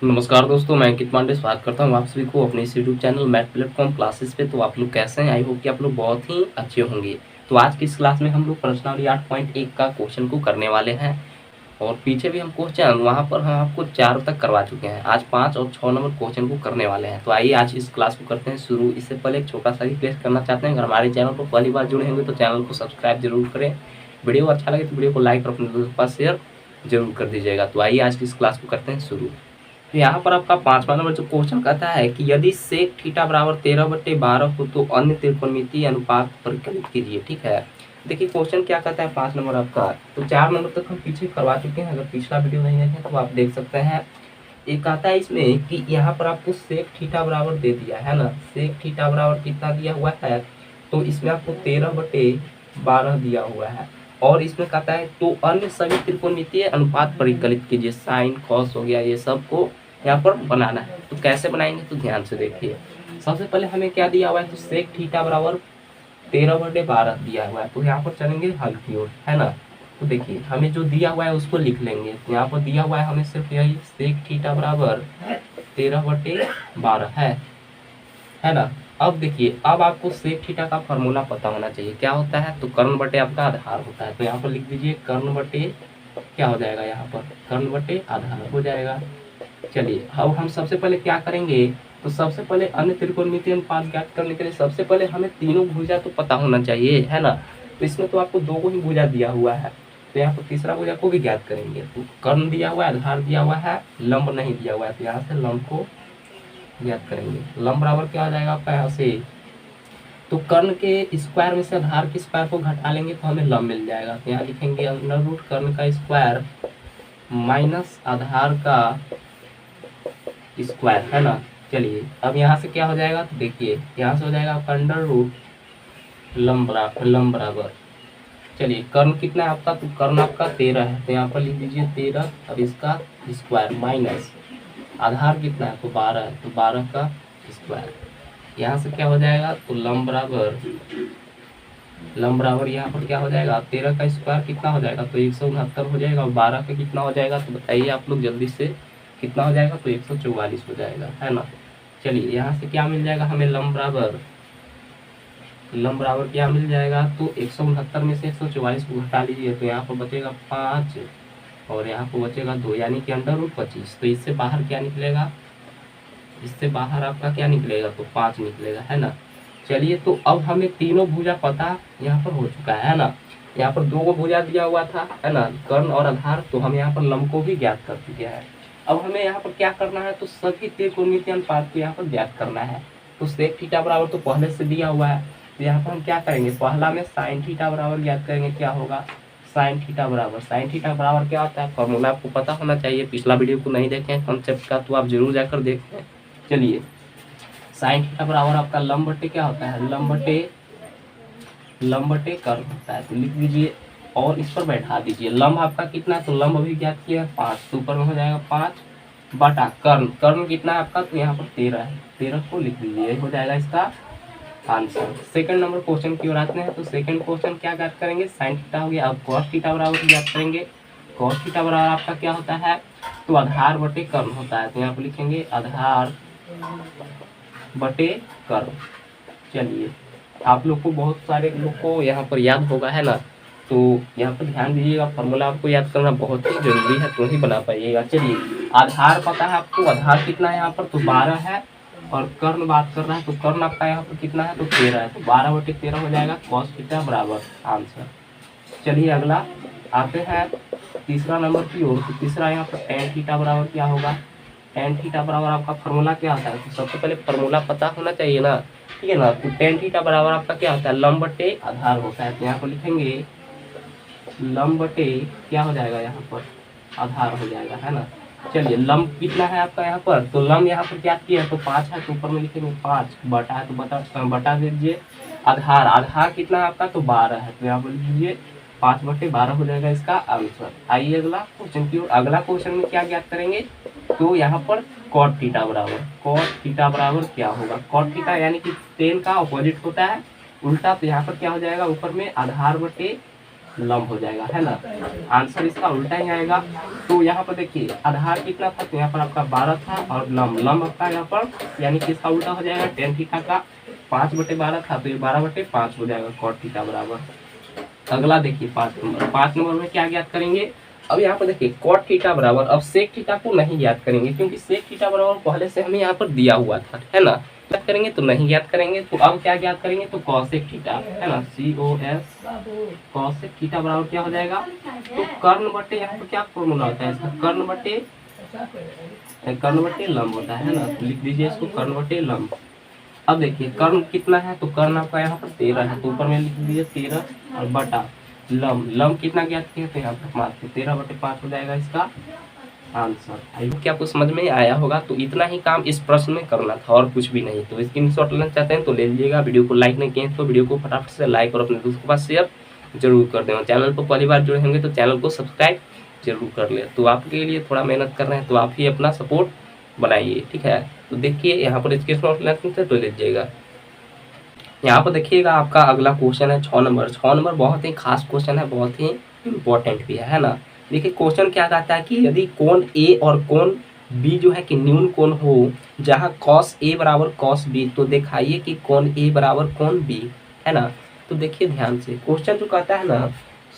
नमस्कार दोस्तों, मैं अंकित पांडे स्वागत करता हूँ आप सभी को अपने इस YouTube channel math platform classes पे। तो आप लोग कैसे हैं? आई होप कि आप लोग बहुत ही अच्छे होंगे। तो आज की इस क्लास में हम लोग प्रश्नावली 8.1 का क्वेश्चन को करने वाले हैं। और पीछे भी हम क्वेश्चन वहाँ पर हम आपको 4 तक करवा चुके हैं। आज 5 और 6 नंबर क्वेश्चन को करने वाले हैं। तो आइए आज इस क्लास को करते हैं शुरू। इससे पहले एक छोटा सा रिक्वेस्ट करना चाहते हैं, अगर हमारे चैनल पर पहली बार जुड़े होंगे तो चैनल को सब्सक्राइब जरूर करें। वीडियो अच्छा लगे तो वीडियो को लाइक और अपने दोस्तों के पास शेयर जरूर कर दीजिएगा। तो आइए आज की इस क्लास को करते हैं शुरू। तो यहाँ पर आपका 5वां नंबर जो क्वेश्चन कहता है कि यदि सेक थीटा बराबर 13/12 हो तो अन्य त्रिकोणमितीय अनुपात परिकलित कीजिए। ठीक है, देखिए क्वेश्चन क्या कहता है 5 नंबर आपका। तो 4 नंबर तक हम पीछे करवा चुके हैं, अगर पिछला वीडियो नहीं देखें तो आप देख सकते हैं। एक कहता है इसमें कि यहाँ पर आपको सेक थीटा बराबर दे दिया है ना, सेक थीटा बराबर कितना दिया हुआ है, तो इसमें आपको 13/12 दिया हुआ है। और इसमें कहता है तो अन्य सभी त्रिकोणमितीय अनुपात परिकलित कीजिए, साइन कॉस हो गया, ये सब को यहाँ पर बनाना है। तो कैसे बनाएंगे तो ध्यान से देखिए। सबसे पहले हमें क्या दिया हुआ है, तो सेक थीटा बराबर 13/12 दिया हुआ है। तो यहाँ पर चलेंगे हल की ओर, है ना। तो देखिए हमें जो दिया हुआ है उसको लिख लेंगे। तो यहाँ पर दिया हुआ है हमें सिर्फ यही, सेक थीटा बराबर 13/12 है ना। अब देखिए, अब आपको सेक थीटा का फॉर्मूला पता होना चाहिए, क्या होता है, तो कर्ण बटे आपका आधार होता है। तो यहाँ पर लिख दीजिए कर्ण बटे, क्या हो जाएगा यहाँ पर, कर्ण बटे आधार हो जाएगा। चलिए अब हम सबसे पहले क्या करेंगे, तो सबसे पहले अन्य त्रिकोणमितीय अनुपात ज्ञात करने के लिए सबसे पहले हमें तीनों भुजा तो पता होना चाहिए, है ना। तो इसमें तो आपको 2 को ही भुजा दिया हुआ है, तो यहाँ पर तीसरा भुजा को भी ज्ञात करेंगे। तो कर्ण दिया हुआ है, आधार दिया हुआ है, लंब नहीं दिया हुआ है, तो यहाँ से लंब को ज्ञात करेंगे। लंब बराबर क्या हो जाएगा आपका यहाँ से, तो कर्ण के स्क्वायर में से आधार के स्क्वायर को घटा लेंगे तो हमें लंब मिल जाएगा। तो यहाँ लिखेंगे अंडर रूट कर्ण का स्क्वायर माइनस आधार का स्क्वायर, है ना। चलिए अब यहाँ से क्या हो जाएगा, तो देखिए यहाँ से हो जाएगा आपका अंडर रूट लंब बराबर, चलिए कर्ण कितना है आपका, तो कर्ण आपका 13 है, तो यहाँ पर लिख दीजिए 13 और इसका स्क्वायर माइनस आधार कितना है, तो 12 है, तो 12 का स्क्वायर। यहाँ से क्या हो जाएगा, तो लंब बराबर यहाँ पर क्या हो जाएगा, 13 का स्क्वायर कितना हो जाएगा, तो 169 हो जाएगा। और 12 का कितना हो जाएगा, तो बताइए आप लोग जल्दी से, कितना हो जाएगा, तो 144 हो जाएगा, है ना। चलिए यहाँ से क्या मिल जाएगा हमें, लंब बराबर क्या मिल जाएगा, तो 169 में से 144 को घटा लीजिए, तो यहाँ पर बचेगा 5 और यहाँ पर बचेगा 2, यानी कि अंडर रूट 25। तो इससे बाहर क्या निकलेगा, इससे बाहर आपका क्या निकलेगा, तो 5 निकलेगा, है ना। चलिए तो अब हमें तीनों भुजा पता यहाँ पर हो चुका है ना। यहाँ पर 2 को भुजा दिया हुआ था, है ना, कर्ण और आधार, तो हम यहाँ पर लंब को भी ज्ञात कर दिया है। अब हमें यहाँ पर क्या करना है, तो सभी त्रिकोणमितीय अनुपात को यहाँ पर ज्ञात करना है। तो सेक थीटा बराबर तो पहले से दिया हुआ है, तो यहाँ पर हम क्या करेंगे, पहला में साइन थीटा बराबर ज्ञात करेंगे। क्या होगा, साइन थीटा बराबर क्या होता है, फॉर्मूला आपको पता होना चाहिए। पिछला वीडियो को नहीं देखें कॉन्सेप्ट का तो आप जरूर जाकर देखें। चलिए साइन थीटा बराबर आपका लंब बटे क्या होता है, लंब बटे कर्ण होता है। तो लिख दीजिए और इस पर बैठा दीजिए। लंब आपका कितना है, तो लंब अभी ज्ञात किया है 5, तो ऊपर में हो जाएगा 5 बटा कर्ण कितना है आपका, तो यहाँ पर 13 है, 13 को लिख दीजिए, हो जाएगा इसका आंसर। सेकंड नंबर क्वेश्चन की ओर आते हैं। तो सेकंड क्वेश्चन क्या ज्ञात करेंगे, साइन थीटा हो गया। अब कॉस थीटा बराबर ज्ञात करेंगे। कॉस थीटा बराबर आपका क्या होता है, तो आधार बटे कर्ण होता है। तो यहाँ पर लिखेंगे आधार बटे कर्ण। चलिए आप लोग को, बहुत सारे लोग को यहाँ पर याद होगा, है ना। तो यहाँ पर ध्यान दीजिएगा, फॉर्मूला आपको याद करना बहुत ही जरूरी है, तो ही बना पाइएगा। चलिए आधार पता है आपको, आधार कितना है यहाँ पर, तो 12 है। और कर्ण बात कर रहा है, तो कर्ण आपका यहाँ पर कितना है, तो 13 है, तो 12/13 हो जाएगा कॉस थीटा बराबर आंसर। चलिए अगला आते हैं तीसरा नंबर की ओर। तो तीसरा यहाँ पर टेन थीटा बराबर क्या होगा, टेन थीटा बराबर आपका फॉर्मूला क्या होता है, तो सबसे पहले फॉर्मूला पता होना चाहिए ना, ठीक है ना। तो टेन थीटा बराबर आपका क्या होता है, लंब बटे आधार होता है। तो यहाँ पर लिखेंगे लंब बटे क्या हो जाएगा, यहाँ पर आधार हो जाएगा, है ना। चलिए लंब कितना है आपका यहाँ पर, तो लंब यहाँ पर क्या किया है, तो 5 है, तो ऊपर में लिखेंगे 5 बटा है, तो बटा दीजिए। आधार कितना है आपका, तो 12 है, तो यहाँ पर लिख दीजिए 5/12 हो जाएगा इसका आंसर। आइए अगला क्वेश्चन की ओर। अगला क्वेश्चन में क्या ज्ञात करेंगे, तो यहाँ पर कॉट थीटा बराबर क्या होगा, कॉट थीटा यानी कि टेन का अपोजिट होता है उल्टा। तो यहाँ पर क्या हो जाएगा, ऊपर में आधार बटे लंब हो जाएगा, है ना। आंसर इसका उल्टा ही आएगा। तो यहाँ पर देखिए आधार कितना था, तो यहाँ पर आपका 12 था, और लंब लंब आपका यहाँ पर यानी कि इसका उल्टा हो जाएगा। टेन थीटा का 5/12 था, तो ये 12/5 हो जाएगा कॉट थीटा बराबर। अगला देखिए 5 नंबर। 5 नंबर में क्या ज्ञात करेंगे। अब यहाँ पर देखिए कॉट थीटा बराबर, अब सेक थीटा को नहीं ज्ञात करेंगे क्योंकि सेक थीटा बराबर पहले से हमें यहाँ पर दिया हुआ था, है ना। ज्ञात करेंगे तो नहीं ज्ञात करेंगे, तो अब क्या ज्ञात करेंगे, तो कॉसेक थीटा, है ना, COS कॉसेक थीटा बराबर क्या हो जाएगा, तो कर्ण बटे यहाँ पर क्या फॉर्मूला होता है इसका, कर्ण बटे लंब होता है ना। तो लिख दीजिए इसको कर्ण बटे लंब। अब देखिए कर्ण कितना है, तो कर्ण आपका यहाँ पर 13 है, तो ऊपर में लिख दीजिए 13 और बटा लंब, लंब कितना ज्ञात किया, तो यहाँ पर मात्र 13/5 हो जाएगा इसका आंसर। आई होप कि आपको समझ में आया होगा। तो इतना ही काम इस प्रश्न में करना था और कुछ भी नहीं। तो स्क्रीनशॉट लेना चाहते हैं तो ले लीजिएगा। वीडियो को लाइक नहीं किए तो वीडियो को फटाफट से लाइक और अपने दोस्तों के पास शेयर जरूर कर देना। चैनल पर पहली बार जुड़े होंगे तो चैनल को सब्सक्राइब जरूर कर ले। तो आपके लिए थोड़ा मेहनत कर रहे हैं, तो आप ही अपना सपोर्ट बनाइए, ठीक है। तो देखिए यहाँ पर स्क्रीनशॉट लेना तो ले लीजिएगा। यहाँ पर देखिएगा आपका अगला क्वेश्चन है 6 नंबर। 6 नंबर बहुत ही खास क्वेश्चन है, बहुत ही इम्पोर्टेंट भी है ना। देखिए क्वेश्चन क्या कहता है कि यदि कोण ए और कोण बी जो है कि न्यून कोण हो, जहाँ cos A बराबर cos B, तो दिखाइए कि कोण A बराबर कोण B, है ना। तो देखिए ध्यान से क्वेश्चन जो कहता है ना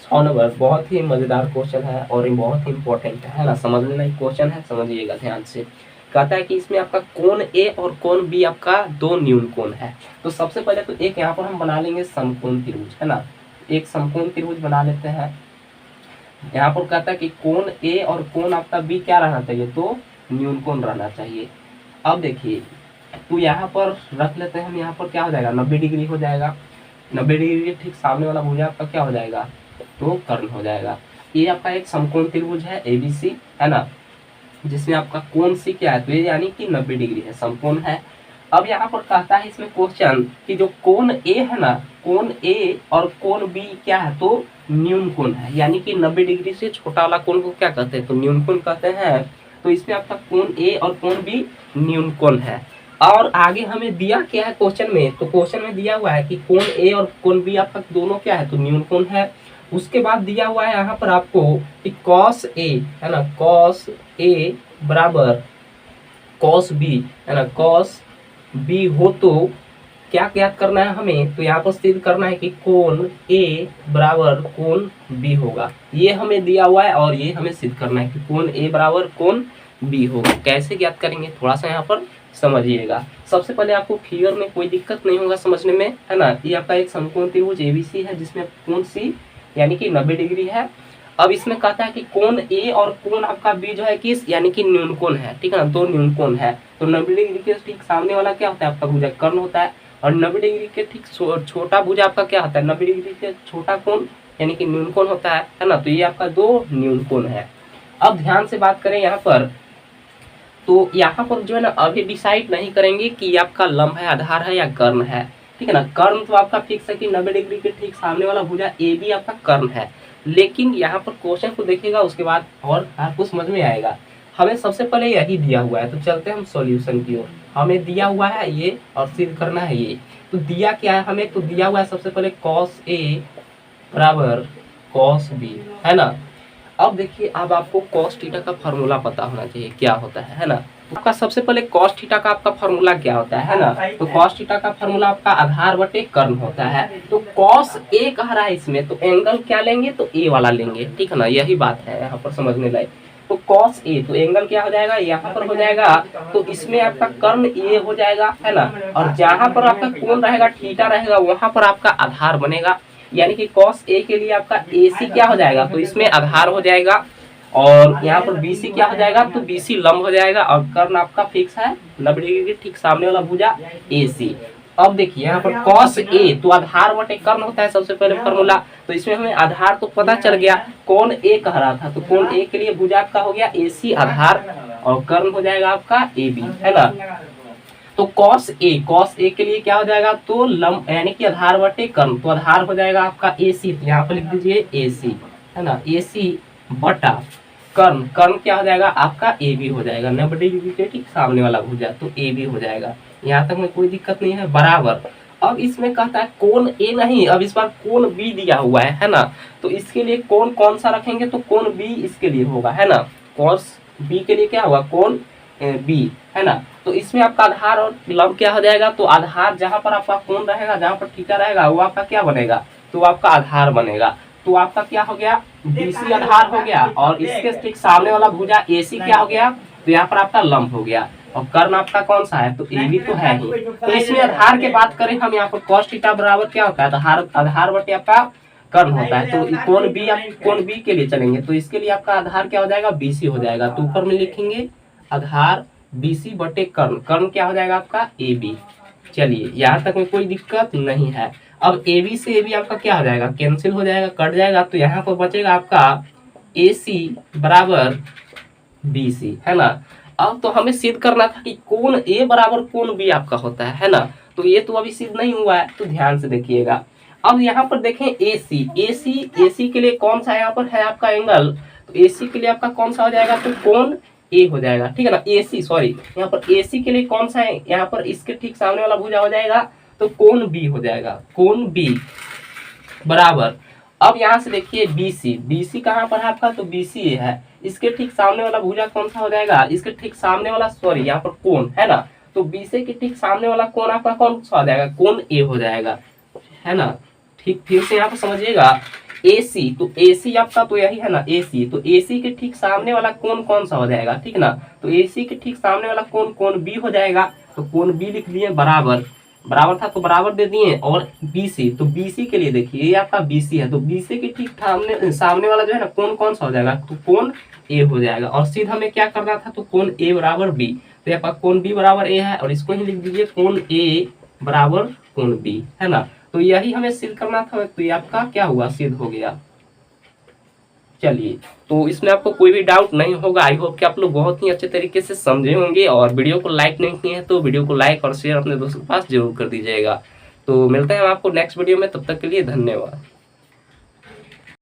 6 नंबर, बहुत ही मजेदार क्वेश्चन है और बहुत ही इंपॉर्टेंट है ना। समझने लायक क्वेश्चन है, समझिएगा ध्यान से। कहता है कि इसमें आपका कोण ए और कोण बी आपका दो न्यून कोण है। तो सबसे पहले तो एक यहाँ पर हम बना लेंगे समकोण त्रिभुज, है ना। एक समकोण त्रिभुज बना लेते हैं। यहाँ पर कहता है कि कोण ए और कोण आपका बी क्या रहना चाहिए, तो न्यून कोण रहना चाहिए। अब देखिए तो यहाँ पर रख लेते हैं हम, यहाँ पर क्या हो जाएगा 90 डिग्री हो जाएगा। 90 डिग्री के ठीक सामने वाला भुजा आपका क्या हो जाएगा, तो कर्ण हो जाएगा। ये आपका एक समकोण त्रिभुज है ABC, है ना, जिसमें आपका कोण सी क्या है, तो ये यानी कि 90 डिग्री है, समकोण है। अब यहाँ पर कहता है इसमें क्वेश्चन कि जो कोण ए है ना, कोण ए और कोण बी क्या है, तो न्यून कोण है, यानी कि 90 डिग्री से छोटा वाला कोण को क्या कहते हैं, तो न्यून कोण कहते हैं। तो इसमें आपका कोण ए और कोण बी न्यून कोण है। और आगे हमें दिया क्या है क्वेश्चन में, तो क्वेश्चन में दिया हुआ है कि कोण ए और कोण बी आपका दोनों क्या है, तो न्यून कोण है। उसके बाद दिया हुआ है यहाँ पर आपको कि cos A, है ना, cos A बराबर cos B, है ना, cos B हो तो क्या ज्ञात करना है हमें, तो यहाँ पर सिद्ध करना है कि कोण A बराबर कोण B होगा। ये हमें दिया हुआ है और ये हमें सिद्ध करना है कि कोण A बराबर कोण B होगा। कैसे ज्ञात करेंगे थोड़ा सा यहाँ पर समझिएगा। सबसे पहले आपको फिगर में कोई दिक्कत नहीं होगा समझने में, है ना। ये आपका एक समकोण त्रिभुज ABC है जिसमें कोण C यानी कि 90 डिग्री है। अब इसमें कहता है कि कोण A और कोण आपका B जो है किस, यानी कि न्यून कोण है, ठीक है ना, दो न्यून कोण है। तो 90 डिग्री के ठीक सामने वाला क्या होता है आपका भुजा, कर्ण होता है। और 90 डिग्री के ठीक छोटा भुजा आपका क्या होता है, 90 डिग्री के छोटा कोण यानी कि न्यून कोण होता है ना। तो ये आपका दो न्यून कोण है। अब ध्यान से बात करें यहाँ पर, तो यहाँ पर जो है ना अभी डिसाइड नहीं करेंगे कि आपका लंब है, आधार है या कर्ण है, ठीक है ना। कर्ण तो आपका फिक्स है कि 90 डिग्री के ठीक सामने वाला भुजा AB आपका कर्ण है। लेकिन यहाँ पर क्वेश्चन को देखिएगा उसके बाद और आपको समझ में आएगा। हमें सबसे पहले यही दिया हुआ है, तो चलते हैं हम सॉल्यूशन की ओर। हमें दिया हुआ है ये और सिद्ध करना है ये। तो दिया क्या है हमें, तो दिया हुआ है सबसे पहले cos A बराबर cos B, है ना। अब देखिए अब आपको cos थीटा का फॉर्मूला पता होना चाहिए क्या होता है ना। आपका सबसे पहले cos थीटा का आपका फॉर्मूला क्या होता है ना। तो cos थीटा का फॉर्मूला आपका आधार बटे कर्ण होता है। तो cos A कह रहा है इसमें, तो एंगल क्या लेंगे, तो A वाला लेंगे, ठीक है ना। यही बात है यहाँ पर समझने लायक। तो cos A, तो एंगल क्या हो जाएगा, यहाँ पर हो जाएगा। तो इसमें आपका कर्ण A हो जाएगा, है ना। और जहाँ पर आपका कोण रहेगा, थीटा रहेगा, वहां पर आपका आधार बनेगा। यानी कि cos A के लिए आपका AC क्या हो जाएगा, तो इसमें आधार हो जाएगा। और यहाँ पर BC क्या हो जाएगा, तो BC लंब हो जाएगा। और कर्ण आपका फिक्स है 90 डिग्री के ठीक सामने वाला भुजा AC। अब देखिए यहाँ पर cos A, तो आधार बटे कर्ण होता है सबसे पहले फॉर्मूला। तो इसमें हमें आधार तो पता चल गया, कोण A कह रहा था, तो कोण A के लिए भुजा का हो गया AC आधार, और कर्ण हो जाएगा आपका AB, है ना। तो cos A के लिए क्या हो जाएगा, तो लंब यानी कि आधार बटे कर्ण, तो आधार हो जाएगा आपका AC। तो यहाँ पर लिख दीजिए AC, है ना, AC बटा कर्ण, कर्ण क्या हो जाएगा आपका AB हो जाएगा। 90 डिग्री के ठीक सामने वाला भुजा, तो AB हो जाएगा। यहाँ तक में कोई दिक्कत नहीं है, बराबर। अब इसमें कहता है कोण ए नहीं, अब इस बार कोण बी दिया हुआ है ना। तो इसके लिए कोण कौन सा रखेंगे, तो कोण बी इसके लिए होगा, है ना। कॉस बी के लिए क्या होगा, कोण बी, है ना। तो इसमें आपका आधार और लंब क्या हो जाएगा, तो आधार जहां पर आपका कोण रहेगा, जहां पर थीटा रहेगा, वो आपका क्या बनेगा, तो आपका आधार बनेगा। तो आपका क्या हो गया, बीसी आधार हो गया, और इसके ठीक सामने वाला भुजा एसी क्या हो गया, तो यहाँ पर आपका लंब हो गया। और कर्ण आपका कौन सा है, तो ए भी तो है ही। तो इसमें आधार की बात करें हम, यहाँ पर cos थीटा बराबर क्या होता है, आधार आधार बटे आपका कर्ण होता है। तो कोण बी, आप कोण बी के लिए चलेंगे, तो इसके लिए आपका आधार क्या हो जाएगा, बीसी हो जाएगा। तो ऊपर में लिखेंगे आधार बीसी बटे कर्ण, कर्ण क्या हो जाएगा आपका ए बी। चलिए यहाँ तक में कोई दिक्कत नहीं है। अब ए बी से ए बी आपका क्या हो जाएगा, कैंसिल हो जाएगा, कट जाएगा। तो यहाँ पर बचेगा आपका ए सी बराबर बी सी, है ना। अब तो हमें सिद्ध करना था कि कोण ए बराबर कोण बी आपका होता है ना। तो ये तो अभी सिद्ध नहीं हुआ है, तो ध्यान से देखिएगा। अब यहाँ पर देखें एसी, एसी एसी के लिए कौन सा यहाँ पर है आपका एंगल, तो एसी के लिए आपका कौन सा हो जाएगा, तो कोण ए हो जाएगा, ठीक है ना। एसी सॉरी, यहाँ पर एसी के लिए कौन सा है, यहाँ पर इसके ठीक सामने वाला भुजा हो जाएगा, तो कोण बी हो जाएगा, कोण बी बराबर। अब यहाँ से देखिए बीसी, बीसी कहाँ पर है आपका, तो बीसी है। इसके ठीक सामने वाला भुजा कौन सा हो जाएगा, इसके ठीक सामने वाला सॉरी यहाँ पर कोण है ना, तो बीसी के ठीक सामने वाला कोण आपका कौन सा हो जाएगा, कोण ए हो जाएगा, है ना। ठीक फिर से यहाँ पर समझिएगा, AC, तो AC आपका तो यही है ना AC, तो AC के ठीक सामने वाला कोण कौन सा हो जाएगा, ठीक ना। तो AC के ठीक सामने वाला कोण कोण B हो जाएगा। तो कोण B लिख दिए बराबर, बराबर था तो बराबर दे दिए। और BC, तो BC के लिए देखिए ये आपका BC है, तो BC के ठीक सामने वाला जो है ना कोण कौन सा हो जाएगा, तो कोण A हो जाएगा। और सीधा हमें क्या करना था, तो कोण A बराबर B, तो आपका कोण B बराबर A है, और इसको ही लिख दीजिए कोण A बराबर कोण B, है ना। तो यही हमें सिद्ध करना था, तो ये आपका क्या हुआ, सिद्ध हो गया। चलिए, तो इसमें आपको कोई भी डाउट नहीं होगा। आई होप कि आप लोग बहुत ही अच्छे तरीके से समझे होंगे। और वीडियो को लाइक नहीं किए हैं तो वीडियो को लाइक और शेयर अपने दोस्तों के पास जरूर कर दीजिएगा। तो मिलते हैं आपको नेक्स्ट वीडियो में, तब तक के लिए धन्यवाद।